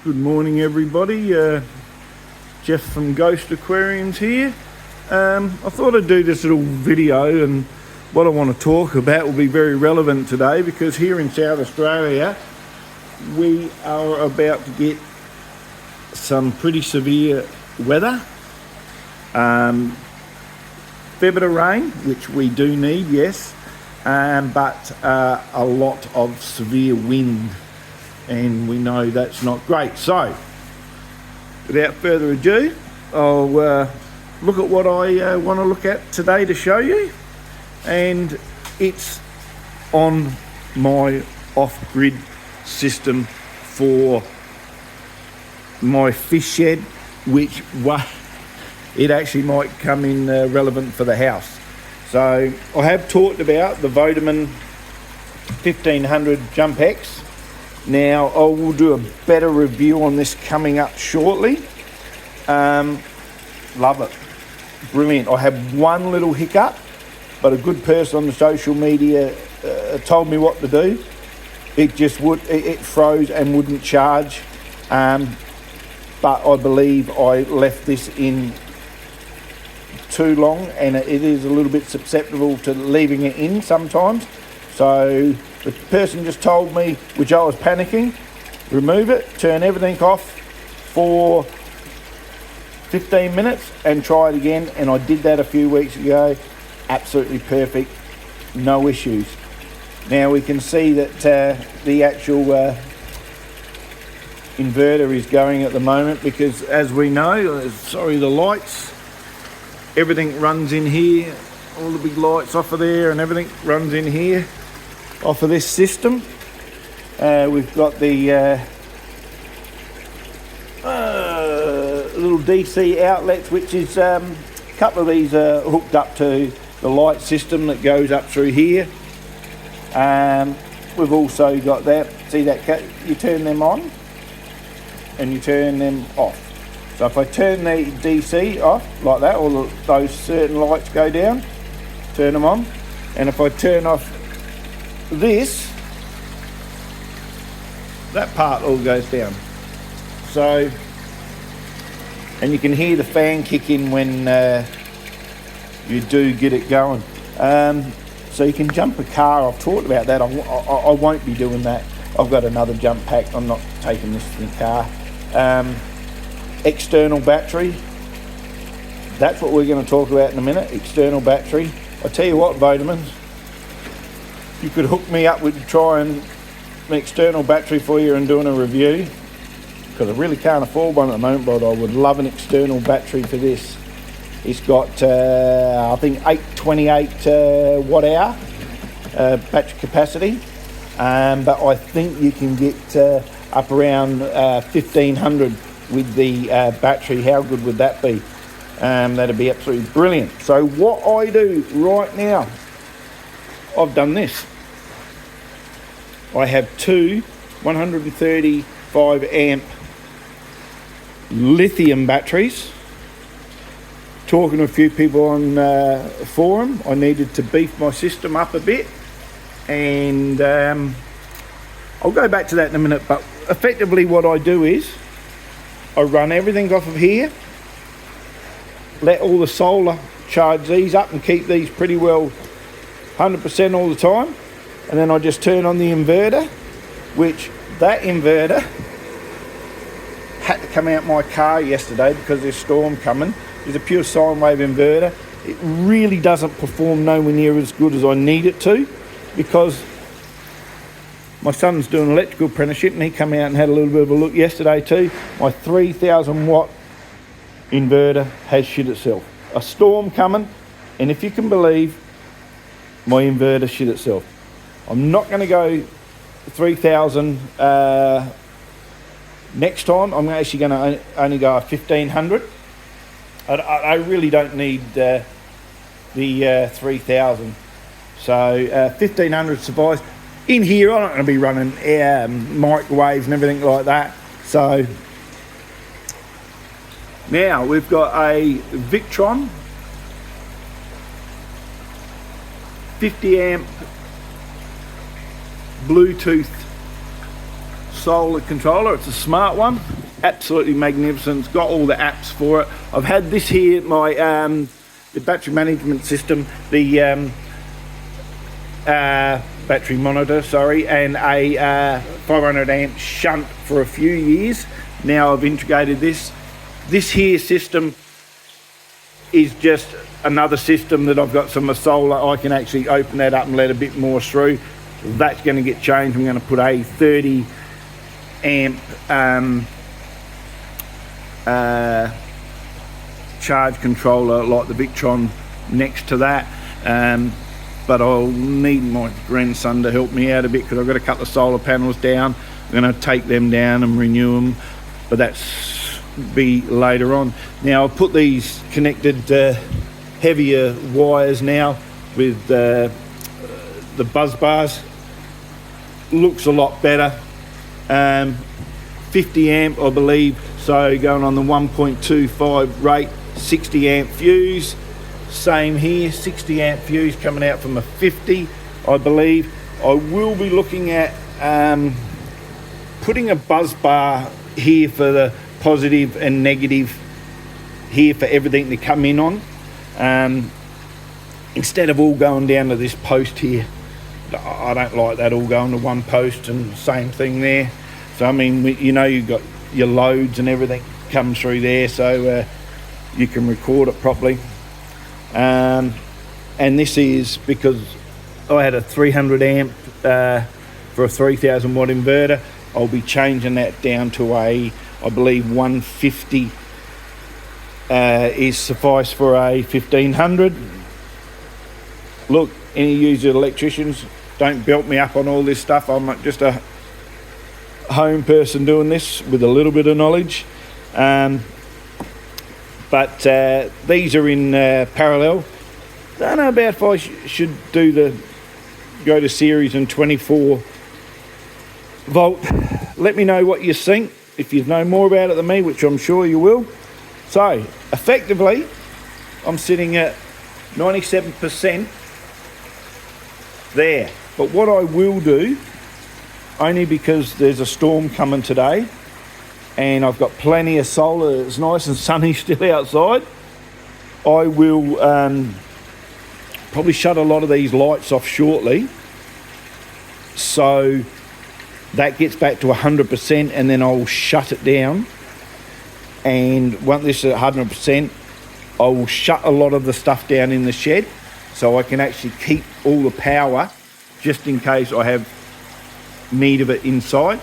Good morning everybody, Jeff from Ghost Aquariums here. I thought I'd do this little video, and what I want to talk about will be very relevant today because here in South Australia we are about to get some pretty severe weather. Fair bit of rain, which we do need, yes, but a lot of severe wind, and we know that's not great. So without further ado, I'll look at what I want to look at today to show you, and it's on my off-grid system for my fish shed, which it actually might come in relevant for the house. So I have talked about the Victron 1500 Jump X. Now I will do a better review on this coming up shortly. Love it, brilliant. I had one little hiccup, but a good person on the social media told me what to do. It just it froze and wouldn't charge, but I believe I left this in too long, and it is a little bit susceptible to leaving it in sometimes. So the person just told me, which I was panicking, remove it, turn everything off for 15 minutes and try it again. And I did that a few weeks ago. Absolutely perfect, no issues. Now we can see that the actual inverter is going at the moment because, as we know, the lights, everything runs in here, all the big lights off of there and everything runs in here off of this system. We've got the little DC outlets, which is a couple of these are hooked up to the light system that goes up through here. We've also got that, see that, you turn them on and you turn them off. So if I turn the DC off like that, all those certain lights go down, turn them on. And if I turn off this, that part all goes down. So, and you can hear the fan kick in when you do get it going. So you can jump a car. I've talked about that. I won't be doing that. I've got another jump pack. I'm not taking this in the car. External battery. That's what we're going to talk about in a minute. External battery. I tell you what, vitamins, you could hook me up with trying an external battery for you and doing a review, because I really can't afford one at the moment, but I would love an external battery for this. It's got I think 828 watt hour battery capacity, but I think you can get up around 1500 with the battery. How good would that be? That'd be absolutely brilliant. So what I do right now, I've done this. I have two 135 amp lithium batteries. Talking to a few people on forum, I needed to beef my system up a bit, and I'll go back to that in a minute. But effectively what I do is I run everything off of here, let all the solar charge these up and keep these pretty well 100% all the time, and then I just turn on the inverter, which that inverter had to come out my car yesterday because there's a storm coming. It's a pure sine wave inverter. It really doesn't perform nowhere near as good as I need it to, because my son's doing an electrical apprenticeship and he came out and had a little bit of a look yesterday too. My 3000 watt inverter has shit itself. A storm coming, and if you can believe, my inverter shit itself. I'm not going to go 3000 next time. I'm actually going to only go 1500. I really don't need the 3000. So 1500 suffice. In here, I'm not going to be running microwaves and everything like that. So now we've got a Victron 50 amp Bluetooth solar controller. It's a smart one, absolutely magnificent. It's got all the apps for it. I've had this here, my the battery management system, the battery monitor, sorry, and a 500 amp shunt for a few years. Now I've integrated this. This here system is just another system that I've got some solar. I can actually open that up and let a bit more through. That's going to get changed. I'm going to put a 30 amp charge controller like the Victron next to that, but I'll need my grandson to help me out a bit because I've got a couple of solar panels down. I'm going to take them down and renew them, but that's be later on. Now I'll put these connected heavier wires now with the buzz bars. Looks a lot better. 50 amp I believe, so going on the 1.25 rate, 60 amp fuse. Same here, 60 amp fuse coming out from a 50 I believe. I will be looking at putting a buzz bar here for the positive and negative here for everything to come in on, instead of all going down to this post here. I don't like that all going to one post and same thing there. So I mean, you know, you've got your loads and everything comes through there, so you can record it properly. And this is because I had a 300 amp for a 3000 watt inverter. I'll be changing that down to a, I believe 150 is suffice for a 1500. Look, any user electricians, don't belt me up on all this stuff. I'm just a home person doing this with a little bit of knowledge. But these are in parallel. Don't know about if I should do go to series and 24 volt. Let me know what you think if you know more about it than me, which I'm sure you will. So effectively I'm sitting at 97% there, but what I will do, only because there's a storm coming today and I've got plenty of solar, it's nice and sunny still outside, I will probably shut a lot of these lights off shortly, so that gets back to 100%, and then I'll shut it down. And once this is at 100%, I will shut a lot of the stuff down in the shed, so I can actually keep all the power just in case I have need of it inside.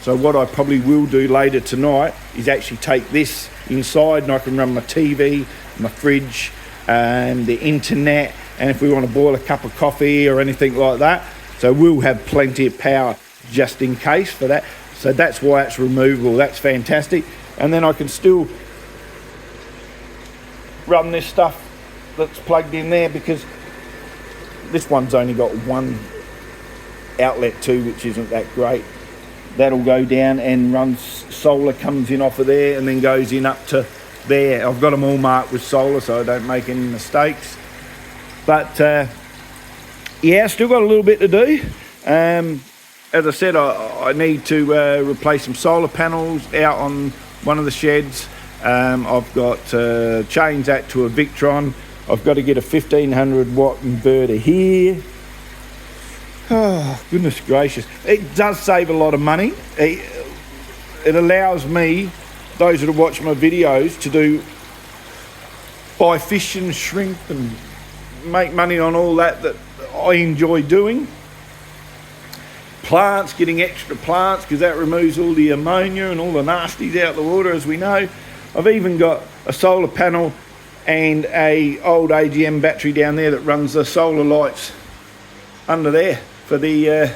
So what I probably will do later tonight is actually take this inside, and I can run my TV, my fridge, the internet, and if we want to boil a cup of coffee or anything like that. So we'll have plenty of power just in case for that. So that's why it's removable. That's fantastic. And then I can still run this stuff that's plugged in there, because this one's only got one outlet too, which isn't that great. That'll go down and runs, solar comes in off of there and then goes in up to there. I've got them all marked with solar so I don't make any mistakes. But yeah, still got a little bit to do. As I said, I need to replace some solar panels out on one of the sheds. I've got to change that to a Victron. I've got to get a 1500 watt inverter here. Oh, goodness gracious. It does save a lot of money. It allows me, those that have watched my videos, to buy fish and shrimp and make money on all that I enjoy doing. Plants, getting extra plants, because that removes all the ammonia and all the nasties out the water, as we know. I've even got a solar panel and a old AGM battery down there that runs the solar lights under there for the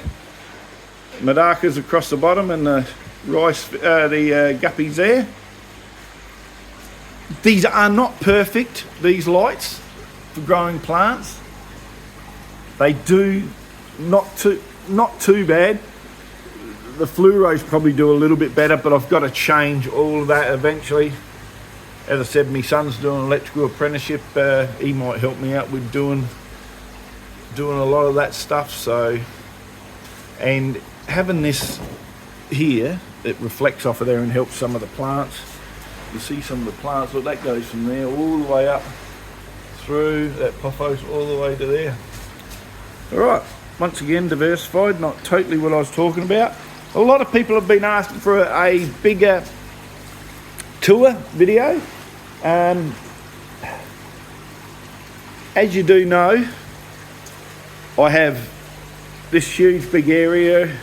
madakas across the bottom and the rice, the guppies there. These are not perfect, these lights, for growing plants. They do not too bad. The fluoros probably do a little bit better, but I've got to change all of that eventually. As I said, my son's doing an electrical apprenticeship. He might help me out with doing a lot of that stuff. So, and having this here, it reflects off of there and helps some of the plants. You see some of the plants, look, that goes from there all the way up through that pothos all the way to there. All right, once again, diversified, not totally what I was talking about. A lot of people have been asking for a bigger tour video. As you do know, I have this huge big area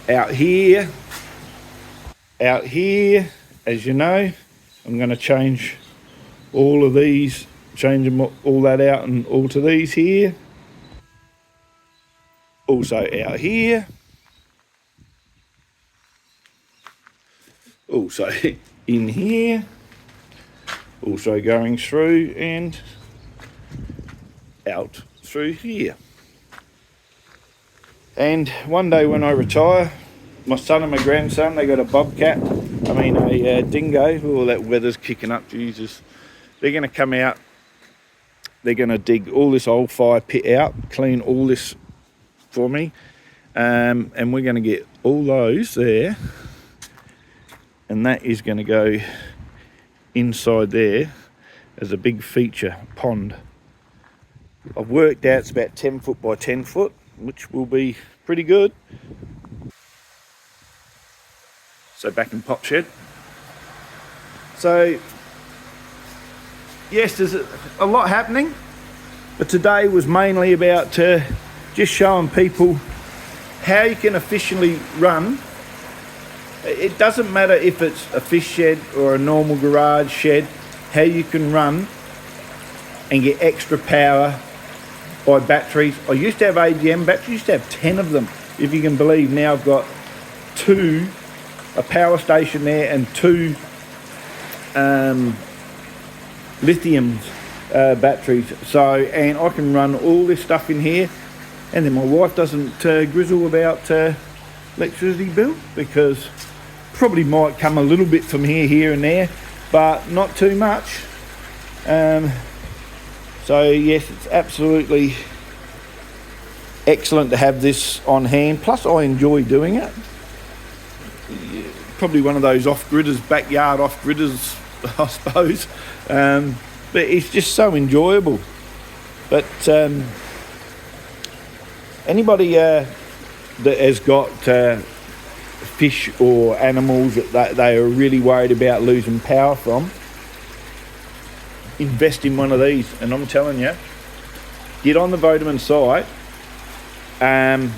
out here, as you know. I'm going to change all of these, change them all that out and all to these here. Also out here. Also in here. Also going through and out through here. And one day when I retire, my son and my grandson, they got a a dingo. Oh, that weather's kicking up, Jesus. They're going to come out, they're going to dig all this old fire pit out, clean all this for me, and we're going to get all those there, and that is going to go inside there as a big feature pond. I've worked out it's about 10 foot by 10 foot, which will be pretty good. So back in pop shed. So yes, there's a lot happening, but today was mainly about just showing people how you can efficiently run. It doesn't matter if it's a fish shed or a normal garage shed, how you can run and get extra power by batteries. I used to have AGM batteries, used to have 10 of them, if you can believe. Now I've got a power station there and two lithium batteries. So, and I can run all this stuff in here, and then my wife doesn't grizzle about electricity bill, because probably might come a little bit from here and there, but not too much. So yes, it's absolutely excellent to have this on hand. Plus I enjoy doing it. Probably one of those off-gridders, backyard off-gridders, I suppose. But it's just so enjoyable. But anybody that has got fish or animals that they are really worried about losing power from, invest in one of these. And I'm telling you, get on the Victron site and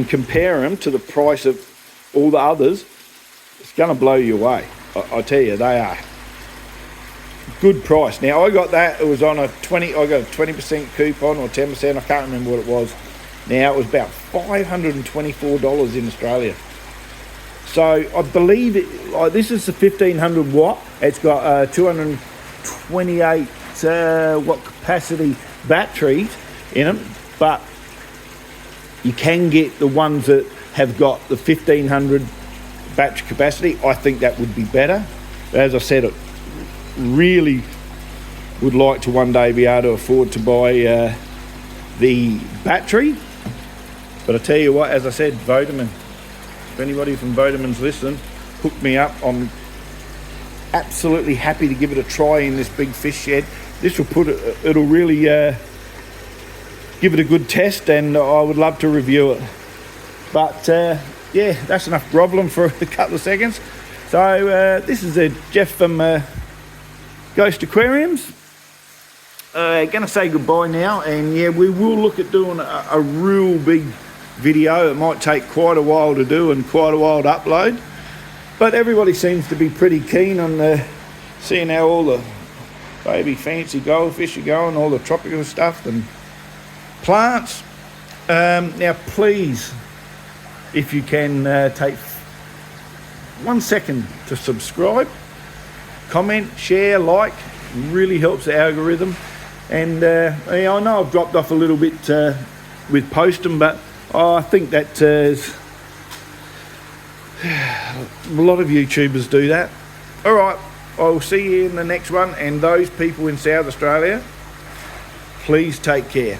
compare them to the price of all the others. It's going to blow you away. I tell you, they are good price. Now I got that, it was on I got a 20% coupon or 10%, I can't remember what it was. Now it was about $524 in Australia. So I believe this is the 1500 watt. It's got 228 watt capacity batteries in them, but you can get the ones that have got the 1500 battery capacity. I think that would be better. But as I said, I really would like to one day be able to afford to buy the battery. But I tell you what, as I said, Victron. If anybody from Victron's listening, hook me up. I'm absolutely happy to give it a try in this big fish shed. This will it'll really give it a good test, and I would love to review it. But yeah, that's enough grovelling for a couple of seconds. So this is Jeff from Ghost Aquariums. Gonna say goodbye now, and yeah, we will look at doing a real big video. It might take quite a while to do and quite a while to upload, but everybody seems to be pretty keen on seeing how all the baby fancy goldfish are going, all the tropical stuff and plants. Now please, if you can take 1 second to subscribe, comment, share, like, really helps the algorithm. And yeah, I know I've dropped off a little bit with posting, but I think that a lot of YouTubers do that. All right, I'll see you in the next one, and those people in South Australia, please take care.